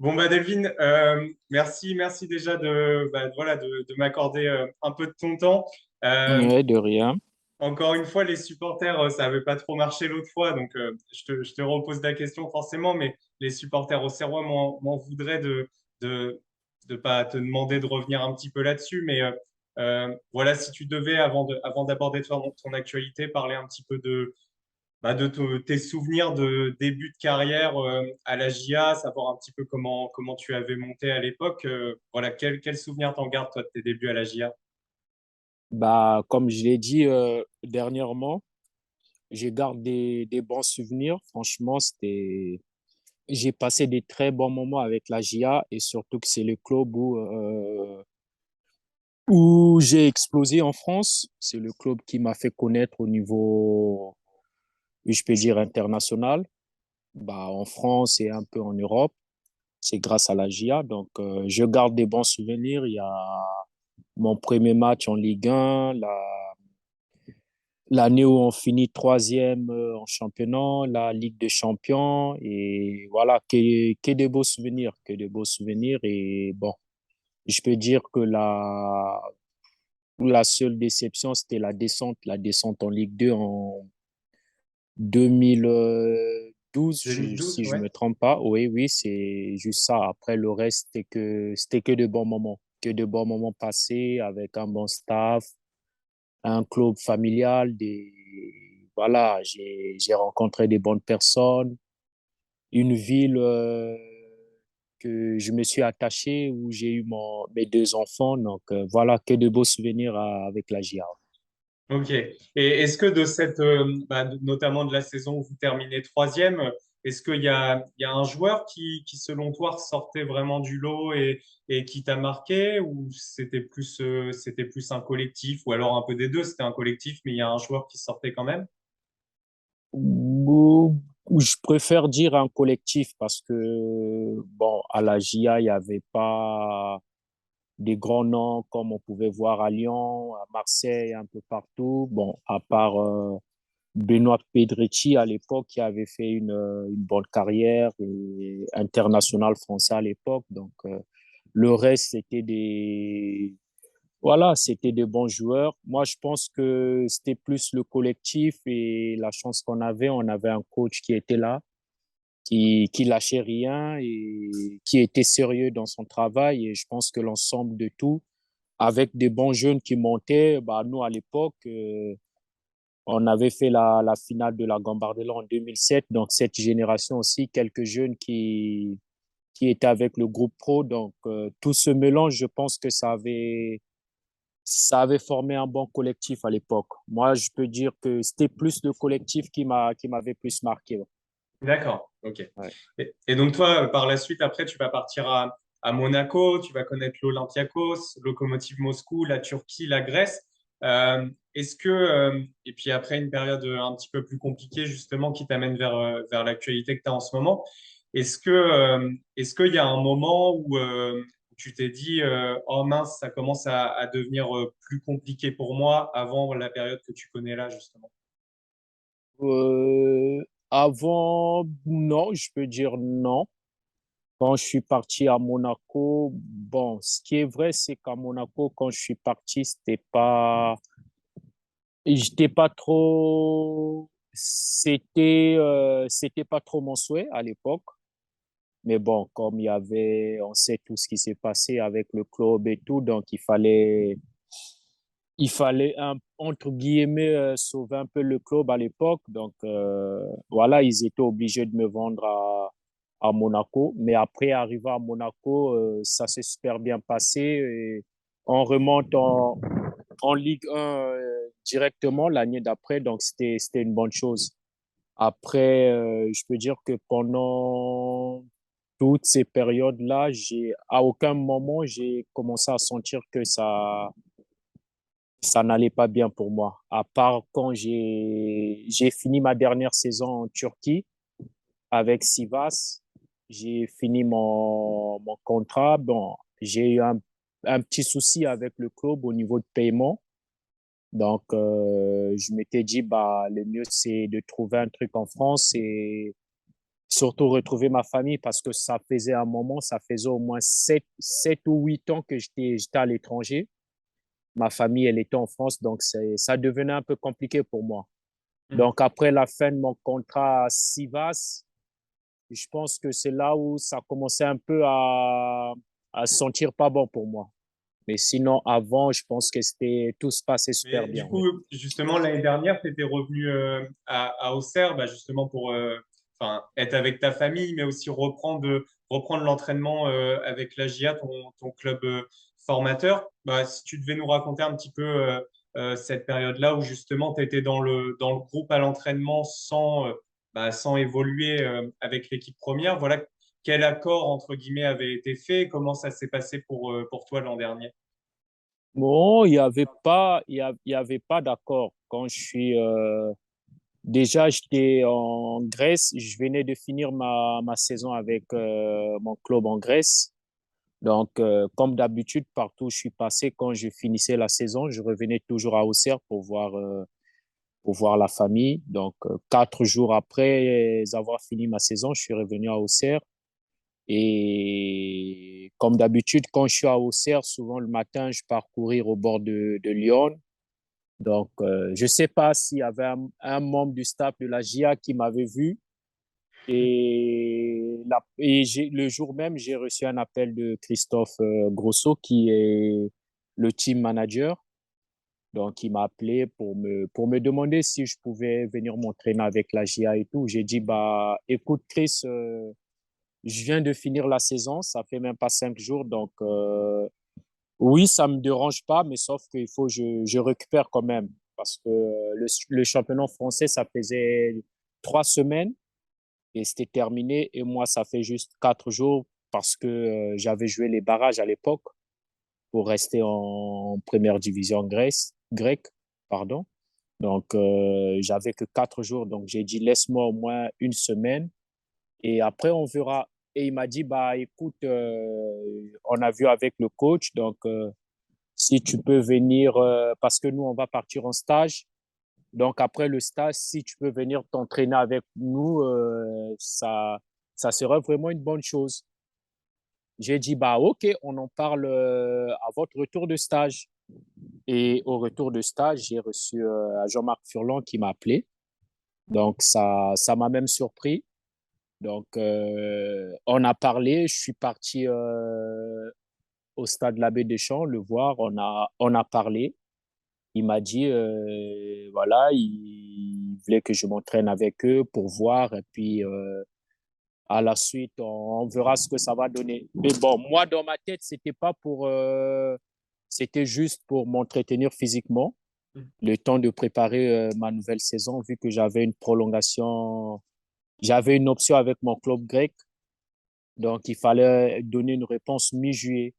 Bon bah Delphine, merci déjà de m'accorder un peu de ton temps. Euh, Ouais, de rien. Encore une fois, les supporters, ça n'avait pas trop marché l'autre fois, donc je te repose la question forcément, mais les supporters auxerrois m'en voudraient de pas te demander de revenir un petit peu là-dessus, mais voilà, si tu devais, avant d'aborder ton actualité, parler un petit peu de tes souvenirs de début de carrière à la GIA, savoir un petit peu comment tu avais monté à l'époque. Voilà, quel souvenir t'en gardes, toi, de tes débuts à la GIA? Bah, comme je l'ai dit dernièrement, je garde des bons souvenirs. Franchement, j'ai passé des très bons moments avec la GIA et surtout que c'est le club où j'ai explosé en France. C'est le club qui m'a fait connaître au niveau, je peux dire, international. Bah, en France et un peu en Europe. C'est grâce à la GIA. Donc, je garde des bons souvenirs. Il y a mon premier match en Ligue 1, l'année où on finit troisième en championnat, la Ligue des Champions, et voilà, que de beaux souvenirs, que de beaux souvenirs. Et bon, je peux dire que la seule déception, c'était la descente en Ligue 2 en 2012, 2012, si je ouais. me trompe pas. Oui, oui, c'est juste ça. Après, le reste, c'était que de bons moments, que de bons moments passés avec un bon staff, un club familial, voilà, j'ai rencontré des bonnes personnes, une ville que je me suis attaché, où j'ai eu mes deux enfants. Donc, voilà, que de beaux souvenirs avec la GIA. Ok. Et est-ce que notamment de la saison où vous terminez troisième, est-ce qu'il y a un joueur qui, selon toi, sortait vraiment du lot et qui t'a marqué, ou c'était plus un collectif, ou alors un peu des deux, c'était un collectif, mais il y a un joueur qui sortait quand même? Ou je préfère dire un collectif parce que, bon, à la GIA, il n'y avait pas des grands noms comme on pouvait voir à Lyon, à Marseille, un peu partout. Bon, à part Benoît Pedretti à l'époque, qui avait fait une bonne carrière et international français à l'époque. Donc, le reste, c'était des bons joueurs. Moi, je pense que c'était plus le collectif et la chance qu'on avait. On avait un coach qui était là, qui lâchait rien et qui était sérieux dans son travail. Et je pense que l'ensemble de tout, avec des bons jeunes qui montaient, bah, nous, à l'époque, on avait fait la finale de la Gambardella en 2007. Donc, cette génération aussi, quelques jeunes qui étaient avec le groupe pro. Donc, tout ce mélange, je pense que ça avait formé un bon collectif à l'époque. Moi, je peux dire que c'était plus le collectif qui m'avait plus marqué. Ouais. D'accord, ok. Ouais. Et donc toi, par la suite, après, tu vas partir à Monaco, tu vas connaître l'Olympiakos, Lokomotiv Moscou, la Turquie, la Grèce. Et puis après une période un petit peu plus compliquée, justement, qui t'amène vers l'actualité que tu as en ce moment, est-ce qu'il y a un moment où tu t'es dit, oh mince, ça commence à devenir plus compliqué pour moi avant la période que tu connais là, justement? Avant, non, je peux dire non. Quand je suis parti à Monaco, bon, ce qui est vrai, c'est qu'à Monaco, quand je suis parti, j'étais pas trop, c'était pas trop mon souhait à l'époque. Mais bon, comme on sait tout ce qui s'est passé avec le club et tout, donc il fallait entre guillemets sauver un peu le club à l'époque. Donc voilà, ils étaient obligés de me vendre à Monaco. Mais après, arrivé à Monaco, ça s'est super bien passé. Et on remonte en Ligue 1 directement l'année d'après. Donc c'était une bonne chose. Après, je peux dire que pendant toutes ces périodes-là, à aucun moment, j'ai commencé à sentir que ça n'allait pas bien pour moi. À part quand j'ai fini ma dernière saison en Turquie avec Sivas, j'ai fini mon contrat. Bon, j'ai eu un petit souci avec le club au niveau de paiement. Donc, je m'étais dit, bah, le mieux, c'est de trouver un truc en France et surtout retrouver ma famille parce que ça faisait un moment, ça faisait au moins 7 ou 8 ans que j'étais à l'étranger. Ma famille, elle était en France, donc ça devenait un peu compliqué pour moi. Mm. Donc, après la fin de mon contrat à Sivas, je pense que c'est là où ça commençait un peu à sentir pas bon pour moi. Mais sinon, avant, je pense que tout se passait super Mais bien. du Oui. coup, justement, l'année dernière, tu étais revenu à Auxerre, bah, justement pour enfin, être avec ta famille, mais aussi reprendre l'entraînement avec la GIA, ton club formateur. Bah, si tu devais nous raconter un petit peu cette période-là où justement tu étais dans le groupe à l'entraînement sans évoluer avec l'équipe première, voilà, quel accord, entre guillemets, avait été fait? Comment ça s'est passé pour toi l'an dernier? Bon, il y avait pas d'accord. Déjà, j'étais en Grèce. Je venais de finir ma saison avec mon club en Grèce. Donc, comme d'habitude, partout où je suis passé, quand je finissais la saison, je revenais toujours à Auxerre pour voir la famille. Donc, 4 jours après avoir fini ma saison, je suis revenu à Auxerre. Et comme d'habitude, quand je suis à Auxerre, souvent le matin, je pars courir au bord de Lyon. Donc, je ne sais pas s'il y avait un membre du staff de la GIA qui m'avait vu. Le jour même, j'ai reçu un appel de Christophe Grosso, qui est le team manager. Donc, il m'a appelé pour me demander si je pouvais venir m'entraîner avec la GIA et tout. J'ai dit, bah, écoute, Chris, je viens de finir la saison, ça fait même pas 5 jours. Donc, oui, ça me dérange pas, mais sauf qu'il faut que je récupère quand même. Parce que le championnat français, ça faisait 3 semaines et c'était terminé. Et moi, ça fait juste 4 jours parce que j'avais joué les barrages à l'époque pour rester en première division grecque. Pardon. Donc, j'avais que 4 jours. Donc, j'ai dit, laisse-moi au moins une semaine et après, on verra. Et il m'a dit, bah, écoute, on a vu avec le coach. Donc, si tu peux venir, parce que nous, on va partir en stage. Donc, après le stage, si tu peux venir t'entraîner avec nous, ça serait vraiment une bonne chose. J'ai dit, bah, OK, on en parle à votre retour de stage. Et au retour de stage, j'ai reçu Jean-Marc Furlan qui m'a appelé. Donc, ça m'a même surpris. Donc, on a parlé. Je suis parti au stade Labé Deschamps le voir. On a parlé. Il m'a dit, voilà, il voulait que je m'entraîne avec eux pour voir. Et puis, à la suite, on verra ce que ça va donner. Mais bon, moi, dans ma tête, c'était juste pour m'entretenir physiquement, le temps de préparer ma nouvelle saison, vu que j'avais une prolongation, j'avais une option avec mon club grec. Donc, il fallait donner une réponse mi-juillet.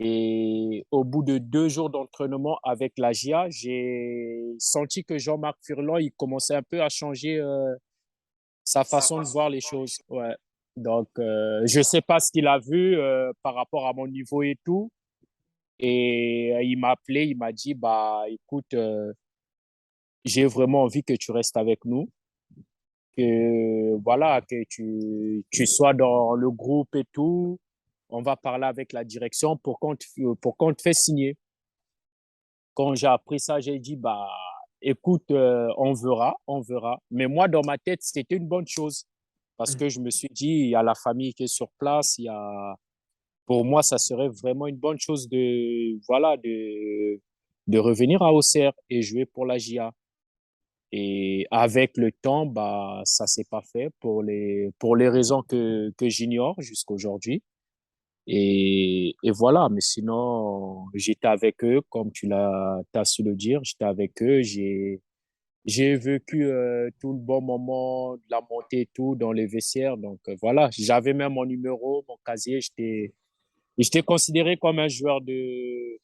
Et au bout de 2 jours d'entraînement avec la GIA, j'ai senti que Jean-Marc Furlan, il commençait un peu à changer sa façon de voir les choses. Ouais. Donc, je ne sais pas ce qu'il a vu par rapport à mon niveau et tout. Et il m'a appelé, il m'a dit, bah, écoute, j'ai vraiment envie que tu restes avec nous, que voilà, que tu sois dans le groupe et tout. On va parler avec la direction pour qu'on te fait signer. Quand j'ai appris ça, j'ai dit, bah, écoute, on verra, on verra. Mais moi, dans ma tête, c'était une bonne chose parce que je me suis dit, il y a la famille qui est sur place, pour moi, ça serait vraiment une bonne chose voilà, de revenir à Auxerre et jouer pour la GIA. Et avec le temps, bah, ça s'est pas fait pour les raisons que j'ignore jusqu'à aujourd'hui. Et voilà, mais sinon, j'étais avec eux, comme t'as su le dire, j'étais avec eux, j'ai vécu tout le bon moment, de la montée et tout dans les vestiaires. Donc voilà, j'avais même mon numéro, mon casier, j'étais considéré comme un joueur de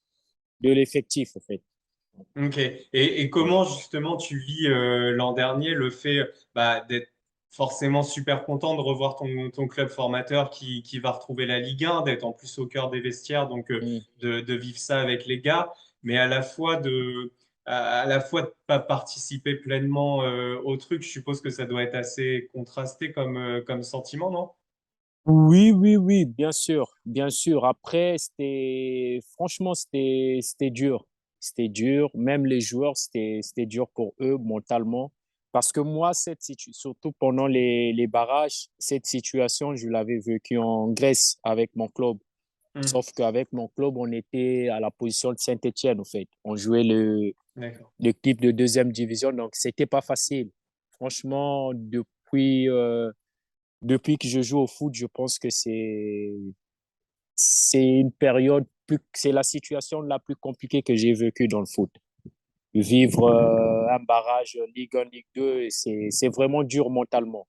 l'effectif, en fait. Ok. Et Ouais. comment justement tu vis l'an dernier le fait bah, d'être forcément super content de revoir ton club formateur qui va retrouver la Ligue 1, d'être en plus au cœur des vestiaires, donc Mm. de vivre ça avec les gars, mais à la fois à la fois de pas participer pleinement au truc. Je suppose que ça doit être assez contrasté comme sentiment, non? Oui, oui, oui, bien sûr, bien sûr. Après, franchement, c'était dur. C'était dur. Même les joueurs, c'était dur pour eux mentalement. Parce que moi, surtout pendant les barrages, cette situation, je l'avais vécue en Grèce avec mon club. Hmm, Sauf qu'avec mon club, on était à la position de Saint-Étienne, en fait. On jouait d'accord. l'équipe de deuxième division, donc c'était pas facile. Franchement, depuis que je joue au foot, je pense que c'est la situation la plus compliquée que j'ai vécue dans le foot. Vivre un barrage Ligue 1, Ligue 2, c'est vraiment dur mentalement.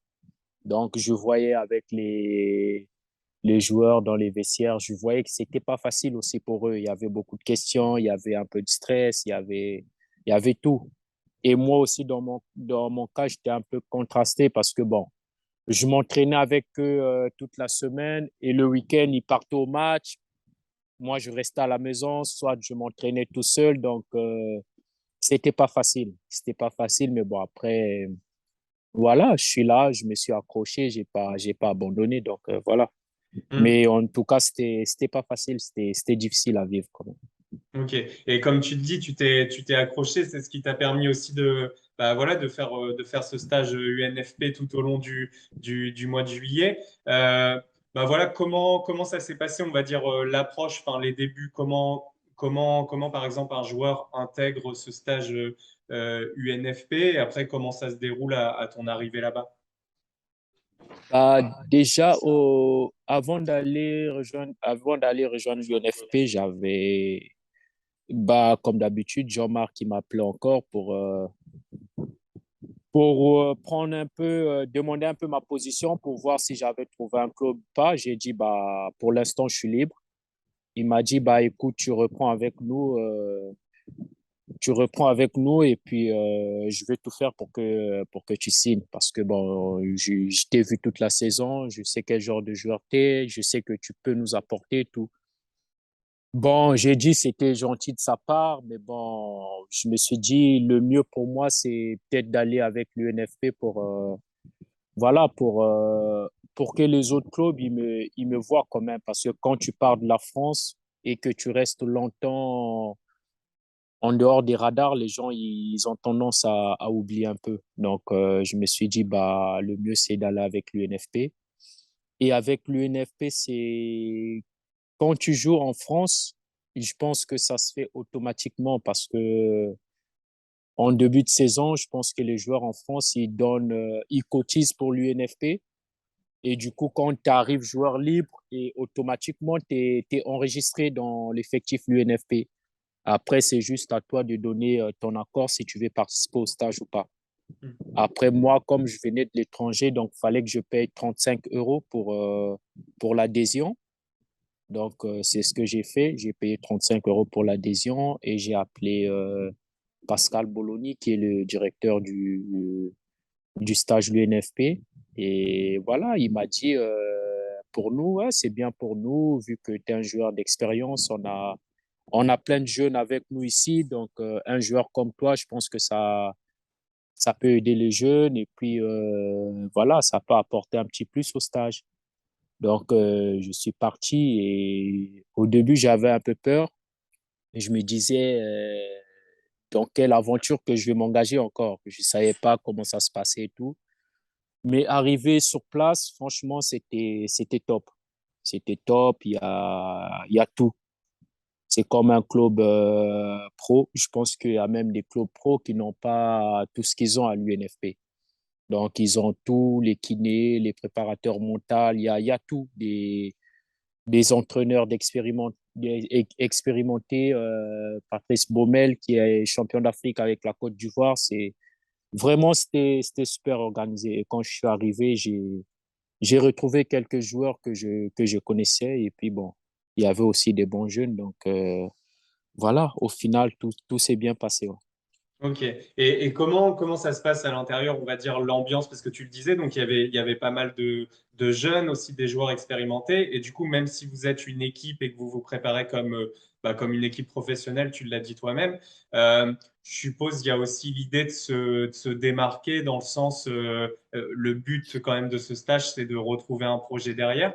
Donc, je voyais avec les joueurs dans les vestiaires, je voyais que c'était pas facile aussi pour eux. Il y avait beaucoup de questions, il y avait un peu de stress, il y avait tout. Et moi aussi, dans mon cas, j'étais un peu contrasté parce que, bon, je m'entraînais avec eux toute la semaine et le week-end, ils partaient au match. Moi, je restais à la maison, soit je m'entraînais tout seul. Donc, c'était pas facile. C'était pas facile, mais bon, après, voilà, je suis là, je me suis accroché, j'ai pas abandonné. Donc, voilà. Hmm. Mais en tout cas, c'était pas facile, c'était difficile à vivre quand même. Ok. Et comme tu te dis, tu t'es accroché, c'est ce qui t'a permis aussi bah, voilà, de faire ce stage UNFP tout au long du mois de juillet. Bah, voilà, comment ça s'est passé, on va dire, l'approche, enfin, les débuts, comment, par exemple, un joueur intègre ce stage UNFP et après, comment ça se déroule à ton arrivée là-bas? Déjà, avant d'aller rejoindre l'UNFP, comme d'habitude, Jean-Marc qui m'appelait encore pour prendre demander un peu ma position pour voir si j'avais trouvé un club ou pas. J'ai dit, pour l'instant, je suis libre. Il m'a dit, écoute, tu reprends avec nous et puis je vais tout faire pour que tu signes parce que bon, je t'ai vu toute la saison, je sais quel genre de joueur tu es, je sais que tu peux nous apporter tout. Bon, j'ai dit c'était gentil de sa part, mais bon, je me suis dit le mieux pour moi, c'est peut-être d'aller avec l'UNFP voilà, pour que les autres clubs, ils me voient quand même. Parce que quand tu pars de la France et que tu restes longtemps en dehors des radars, les gens, ils ont tendance à oublier un peu. Donc, je me suis dit, le mieux, c'est d'aller avec l'UNFP. Et avec l'UNFP, quand tu joues en France, je pense que ça se fait automatiquement parce que en début de saison, je pense que les joueurs en France, ils cotisent pour l'UNFP. Et du coup, quand tu arrives joueur libre, et automatiquement, tu es enregistré dans l'effectif l'UNFP. Après, c'est juste à toi de donner ton accord si tu veux participer au stage ou pas. Hmm. Après, moi, comme je venais de l'étranger, donc il fallait que je paye 35 euros pour l'adhésion. Donc, c'est ce que j'ai fait. J'ai payé 35 euros pour l'adhésion et j'ai appelé Pascal Bologna, qui est le directeur du stage l'UNFP. Et voilà, il m'a dit, pour nous, ouais, c'est bien pour nous, vu que tu es un joueur d'expérience, on a plein de jeunes avec nous ici. Donc, un joueur comme toi, je pense que ça peut aider les jeunes. Et puis, voilà, ça peut apporter un petit plus au stage. Donc, je suis parti et au début, j'avais un peu peur. Et je me disais, dans quelle aventure que je vais m'engager encore. Je ne savais pas comment ça se passait et tout. Mais arrivé sur place, franchement, c'était top. C'était top, il y a tout. C'est comme un club pro. Je pense qu'il y a même des clubs pro qui n'ont pas tout ce qu'ils ont à l'UNFP. Donc, ils ont tout, les kinés, les préparateurs mentaux, il y a tout. Des entraîneurs expérimentés, Patrice Baumel, qui est champion d'Afrique avec la Côte d'Ivoire. Vraiment, c'était super organisé. Et quand je suis arrivé, j'ai retrouvé quelques joueurs que je connaissais. Et puis, bon, il y avait aussi des bons jeunes. Donc, voilà, au final, tout s'est bien passé. Ouais. Ok. Et comment ça se passe à l'intérieur, on va dire, l'ambiance, parce que tu le disais, donc il y avait pas mal de jeunes, aussi des joueurs expérimentés. Et du coup, même si vous êtes une équipe et que vous vous préparez comme une équipe professionnelle, tu l'as dit toi-même, je suppose qu'il y a aussi l'idée de se démarquer dans le sens, le but quand même de ce stage, c'est de retrouver un projet derrière.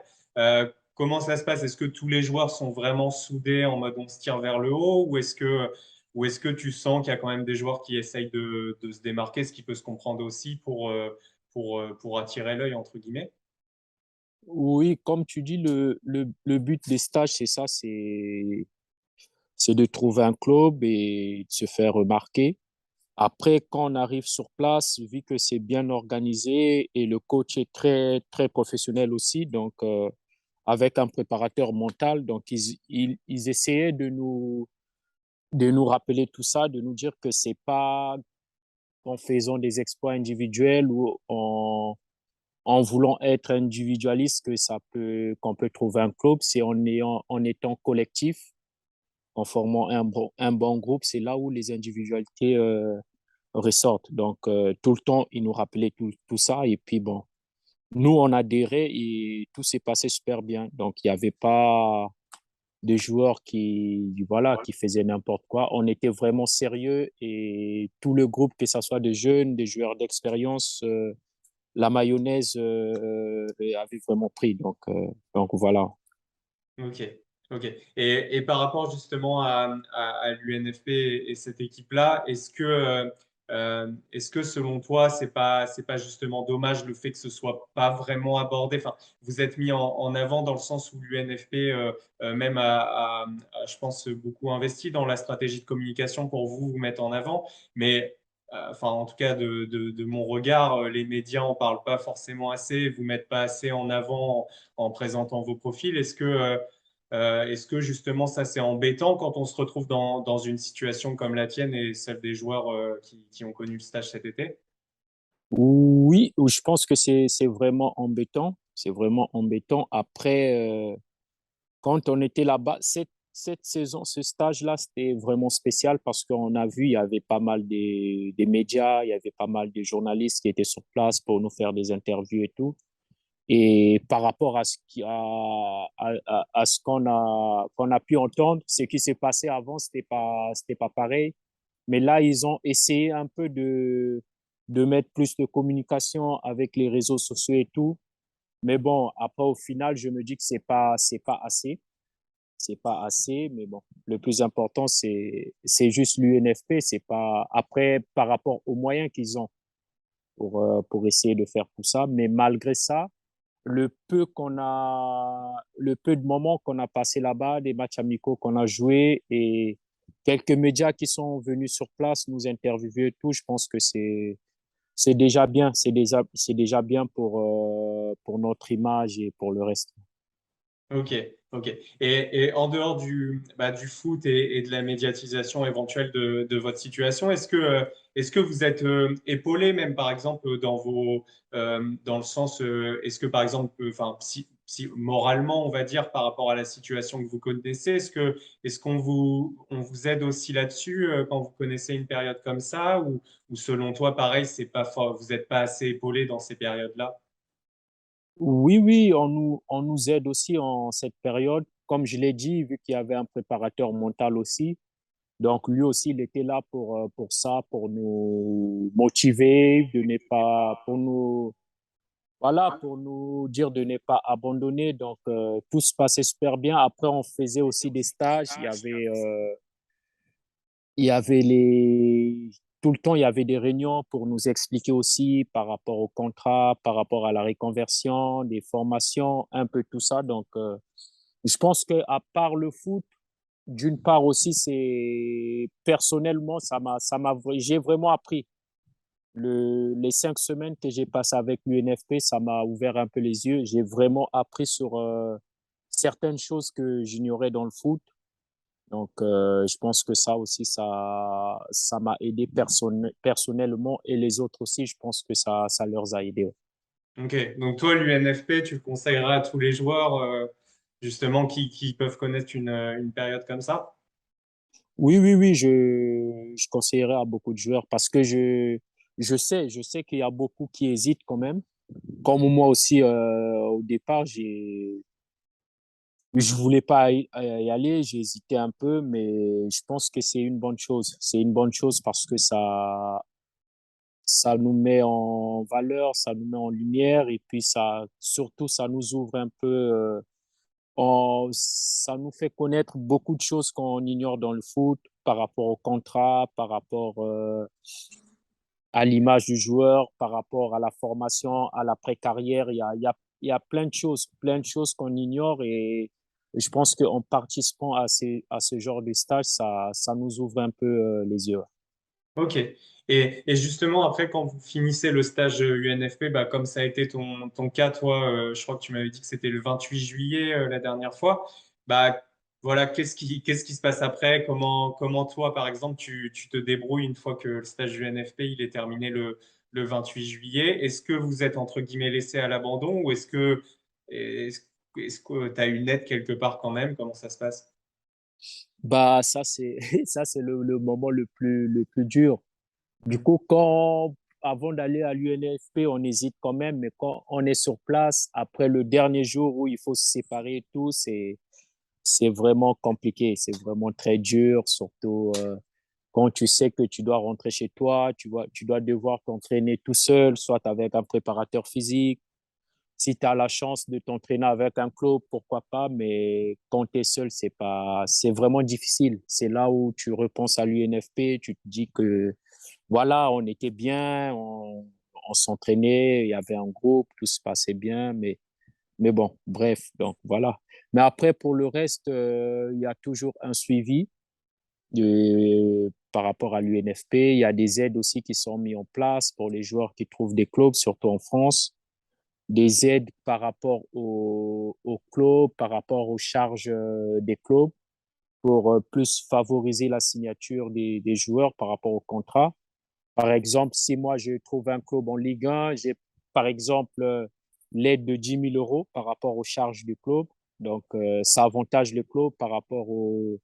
Comment ça se passe? Est-ce que tous les joueurs sont vraiment soudés en mode on se tire vers le haut ou est-ce que tu sens qu'il y a quand même des joueurs qui essayent de se démarquer, ce qui peut se comprendre aussi pour attirer l'œil, entre guillemets? Oui, comme tu dis, le but des stages, c'est ça, c'est de trouver un club et de se faire remarquer. Après, quand on arrive sur place, vu que c'est bien organisé et le coach est très, très professionnel aussi, donc avec un préparateur mental, donc ils essayaient de nous rappeler tout ça, de nous dire que c'est pas en faisant des exploits individuels ou en voulant être individualiste que qu'on peut trouver un club, c'est en étant collectif, en formant un bon groupe, c'est là où les individualités ressortent. Donc, tout le temps, ils nous rappelaient tout ça. Et puis, bon, nous, on adhérait et tout s'est passé super bien. Donc, il n'y avait pas de joueurs voilà, qui faisaient n'importe quoi. On était vraiment sérieux et tout le groupe, que ce soit des jeunes, des joueurs d'expérience, la mayonnaise avait vraiment pris. Donc voilà. Ok, ok. Et par rapport justement à l'UNFP et cette équipe-là, est-ce que selon toi, c'est pas justement dommage le fait que ce soit pas vraiment abordé? Enfin, vous êtes mis en avant dans le sens où l'UNFP même je pense, beaucoup investi dans la stratégie de communication pour vous mettre en avant, mais enfin, en tout cas, de mon regard, les médias en parlent pas forcément assez, vous mettent pas assez en avant en présentant vos profils. Est-ce que justement ça c'est embêtant quand on se retrouve dans une situation comme la tienne et celle des joueurs qui ont connu le stage cet été? Oui, je pense que c'est vraiment embêtant. C'est vraiment embêtant. Après, quand on était là-bas, cette saison, ce stage-là, c'était vraiment spécial parce qu'on a vu, il y avait pas mal des médias, il y avait pas mal de journalistes qui étaient sur place pour nous faire des interviews et tout. Et par rapport à à ce qu'on a pu entendre, ce qui s'est passé avant, c'était pas pareil. Mais là, ils ont essayé un peu de mettre plus de communication avec les réseaux sociaux et tout. Mais bon, après, au final, je me dis que c'est pas assez. C'est pas assez, mais bon, le plus important, c'est juste l'UNFP. C'est pas, après, par rapport aux moyens qu'ils ont pour essayer de faire tout ça. Mais malgré ça, le peu de moments qu'on a passé là-bas, des matchs amicaux qu'on a joués et quelques médias qui sont venus sur place nous interviewer et tout, je pense que c'est déjà bien, c'est déjà bien pour notre image et pour le reste. Ok, ok. Et en dehors du foot et de la médiatisation éventuelle de votre situation, est-ce que vous êtes épaulé même par exemple dans le sens, est-ce que par exemple, enfin, moralement, on va dire, par rapport à la situation que vous connaissez, est-ce qu'on vous aide aussi là-dessus quand vous connaissez une période comme ça ou selon toi, pareil, c'est pas fort, vous n'êtes pas assez épaulé dans ces périodes-là? Oui, oui, on nous aide aussi en cette période. Comme je l'ai dit, vu qu'il y avait un préparateur mental aussi, donc lui aussi, il était là pour ça, pour nous motiver, de ne pas, pour nous, voilà, pour nous dire de ne pas abandonner. Donc tout se passait super bien. Après, on faisait aussi des stages. Il y avait tout le temps, il y avait des réunions pour nous expliquer aussi par rapport au contrat, par rapport à la reconversion, des formations, un peu tout ça. Donc, je pense que à part le foot, d'une part aussi, c'est personnellement, j'ai vraiment appris. Les 5 semaines que j'ai passées avec l'UNFP, ça m'a ouvert un peu les yeux. J'ai vraiment appris sur certaines choses que j'ignorais dans le foot. Donc, je pense que ça aussi, ça m'a aidé personnellement et les autres aussi, je pense que ça leur a aidé. Ok, donc toi, l'UNFP, tu le conseillerais à tous les joueurs justement qui peuvent connaître une période comme ça? Oui, oui, oui, je conseillerais à beaucoup de joueurs parce que je sais qu'il y a beaucoup qui hésitent quand même. Comme moi aussi, au départ, je voulais pas y aller, j'ai hésité un peu, mais je pense que c'est une bonne chose. C'est une bonne chose parce que ça nous met en valeur, ça nous met en lumière et puis surtout, ça nous ouvre un peu, ça nous fait connaître beaucoup de choses qu'on ignore dans le foot par rapport au contrat, par rapport, à l'image du joueur, par rapport à la formation, à l'après-carrière. Il y a plein de choses qu'on ignore et je pense qu'en participant à ce genre de stage, ça nous ouvre un peu les yeux. Ok. Et justement, après, quand vous finissez le stage UNFP, bah, comme ça a été ton cas, toi, je crois que tu m'avais dit que c'était le 28 juillet la dernière fois. Bah, voilà, qu'est-ce qui se passe après? Comment toi, par exemple, tu te débrouilles une fois que le stage UNFP il est terminé le 28 juillet? Est-ce que vous êtes entre guillemets laissé à l'abandon ou est-ce, est-ce que tu as une aide quelque part quand même? Comment ça se passe? Bah, ça, c'est, ça, c'est le moment le plus dur. Du Hmm. coup, avant d'aller à l'UNFP, on hésite quand même, mais quand on est sur place, après le dernier jour où il faut se séparer et tout, c'est vraiment compliqué. C'est vraiment très dur, surtout, quand tu sais que tu dois rentrer chez toi, tu dois devoir t'entraîner tout seul, soit avec un préparateur physique. Si tu as la chance de t'entraîner avec un club, pourquoi pas, mais quand tu es seul, c'est vraiment difficile. C'est là où tu repenses à l'UNFP, tu te dis que voilà, on était bien, on s'entraînait, il y avait un groupe, tout se passait bien, mais bon, bref, donc voilà. Mais après, pour le reste, il y a toujours un suivi par rapport à l'UNFP. Il y a des aides aussi qui sont mises en place pour les joueurs qui trouvent des clubs, surtout en France. Des aides par rapport au club, par rapport aux charges des clubs, pour plus favoriser la signature des joueurs par rapport au contrat. Par exemple, si moi je trouve un club en Ligue 1, j'ai par exemple l'aide de 10 000 € par rapport aux charges du club. Donc, ça avantage le club par rapport aux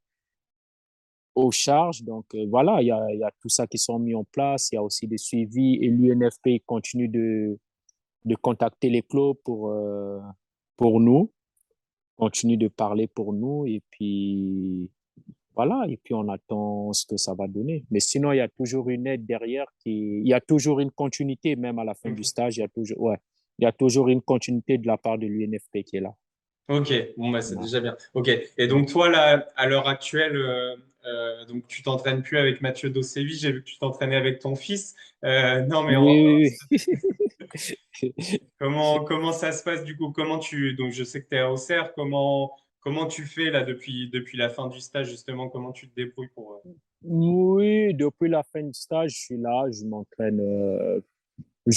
charges. Donc, voilà, il y a tout ça qui sont mis en place. Il y a aussi des suivis et l'UNFP continue de contacter les clubs pour nous, continue de parler pour nous et puis voilà, et puis on attend ce que ça va donner. Mais sinon, il y a toujours une aide derrière il y a toujours une continuité, même à la fin du Ok. stage, il y a toujours une continuité de la part de l'UNFP qui est là. Ok, bon bah c'est Ouais. déjà bien. Ok, et donc toi là, à l'heure actuelle, donc tu t'entraînes plus avec Mathieu Dossevi, j'ai vu que tu t'entraînais avec ton fils. Non mais Oui, oui, oui. comment ça se passe du coup? Donc je sais que tu es à Auxerre, comment tu fais là depuis la fin du stage justement? Comment tu te débrouilles pour Oui, depuis la fin du stage, je suis là, je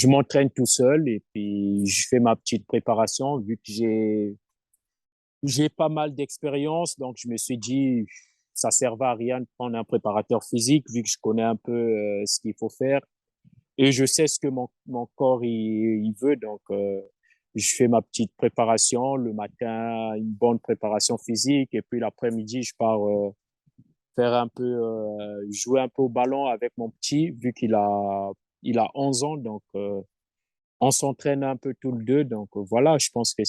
m'entraîne tout seul et puis je fais ma petite préparation vu que j'ai pas mal d'expérience, donc je me suis dit, ça servait à rien de prendre un préparateur physique vu que je connais un peu ce qu'il faut faire et je sais ce que mon corps il veut. Donc, je fais ma petite préparation le matin, une bonne préparation physique et puis l'après-midi, je pars faire un peu, jouer un peu au ballon avec mon petit vu il a 11 ans. Donc, on s'entraîne un peu tous les deux. Donc, voilà, je pense que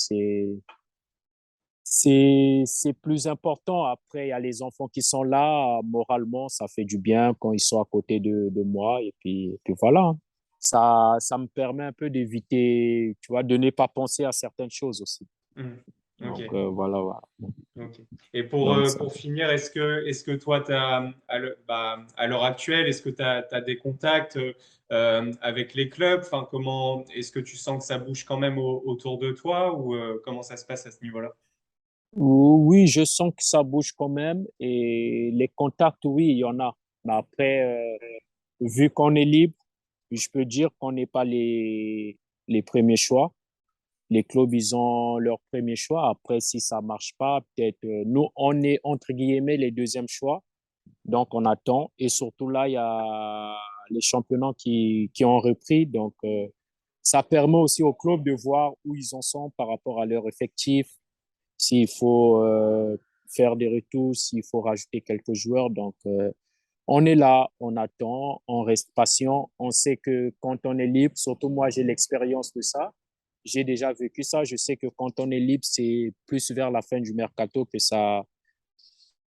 c'est plus important. Après, il y a les enfants qui sont là. Moralement, ça fait du bien quand ils sont à côté de moi. Et puis voilà. Ça me permet un peu d'éviter, tu vois, de ne pas penser à certaines choses aussi. Hmm. Ok. Donc, voilà, voilà. Ok. Et Donc, ça. pour finir, est-ce que toi, à l'heure actuelle, est-ce que tu as, des contacts avec les clubs? Enfin, est-ce que tu sens que ça bouge quand même autour de toi ou comment ça se passe à ce niveau-là? Oui, je sens que ça bouge quand même. Et les contacts, oui, il y en a. Mais après, vu qu'on est libre, je peux dire qu'on n'est pas les premiers choix. Les clubs, ils ont leur premier choix. Après, si ça marche pas, peut-être nous, on est entre guillemets les deuxièmes choix. Donc, on attend. Et surtout là, il y a les championnats qui ont repris. Donc, ça permet aussi aux clubs de voir où ils en sont par rapport à leur effectif. S'il faut faire des retours s'il faut rajouter quelques joueurs. Donc, on est là, on attend, on reste patient. On sait que quand on est libre, surtout moi, j'ai l'expérience de ça. J'ai déjà vécu ça. Je sais que quand on est libre, c'est plus vers la fin du mercato que ça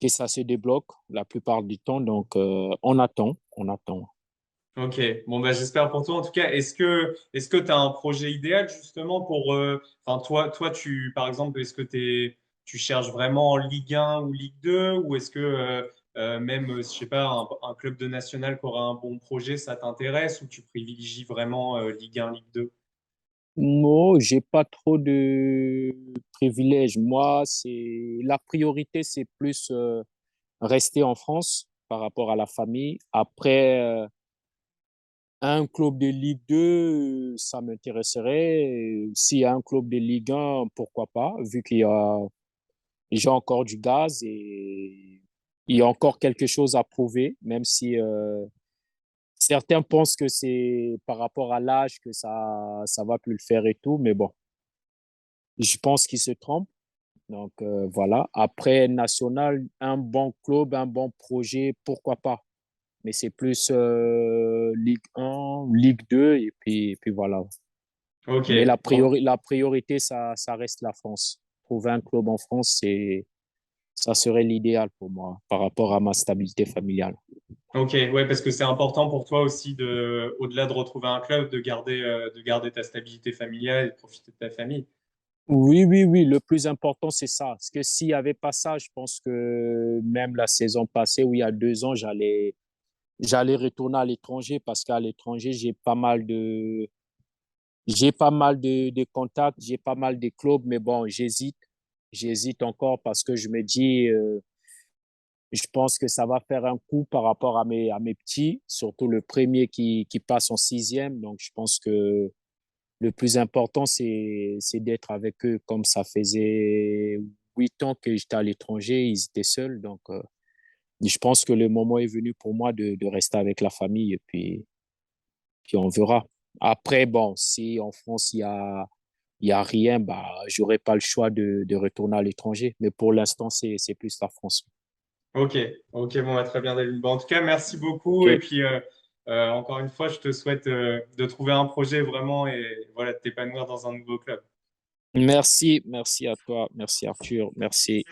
se débloque la plupart du temps. Donc, on attend, on attend. Ok, bon bah j'espère pour toi en tout cas. Est-ce que tu as un projet idéal justement pour enfin toi tu par exemple est-ce que tu cherches vraiment en Ligue 1 ou Ligue 2 ou est-ce que même je sais pas un club de national qui aura un bon projet ça t'intéresse ou tu privilégies vraiment Ligue 1 Ligue 2? Moi, j'ai pas trop de privilèges. Moi, c'est la priorité, c'est plus rester en France par rapport à la famille. Après, un club de Ligue 2, ça m'intéresserait. S'il y a un club de Ligue 1, pourquoi pas, vu j'ai encore du gaz et il y a encore quelque chose à prouver, même si certains pensent que c'est par rapport à l'âge que ça va plus le faire et tout, mais bon, je pense qu'ils se trompent. Donc voilà. Après, national, un bon club, un bon projet, pourquoi pas. Mais c'est plus Ligue 1, Ligue 2 et puis voilà. Ok, Mais bon, la priorité, ça reste la France. Trouver un club en France, ça serait l'idéal pour moi par rapport à ma stabilité familiale. ok, ouais parce que c'est important pour toi aussi de au-delà de retrouver un club de garder ta stabilité familiale et de profiter de ta famille. Oui, oui, oui. Le plus important, c'est ça. Parce que s'il n'y avait pas ça, je pense que même la saison passée, où il y a 2 ans, j'allais retourner à l'étranger parce qu'à l'étranger, j'ai pas mal de contacts, j'ai pas mal de clubs, mais bon, j'hésite. J'hésite encore parce que je me dis, je pense que ça va faire un coup par rapport à mes petits, surtout le premier qui passe en sixième. Donc, je pense que le plus important, c'est d'être avec eux comme ça faisait 8 ans que j'étais à l'étranger, ils étaient seuls. Donc, je pense que le moment est venu pour moi de rester avec la famille et puis on verra. Après, bon, si en France, il y a rien, bah, j'aurai pas le choix de retourner à l'étranger. Mais pour l'instant, c'est plus la France. Ok, ok, bon, bah, très bien, David. Bon, en tout cas, merci beaucoup. Et OK. puis, encore une fois, je te souhaite de trouver un projet vraiment et voilà, de t'épanouir dans un nouveau club. Merci, merci à toi, merci Arthur, merci.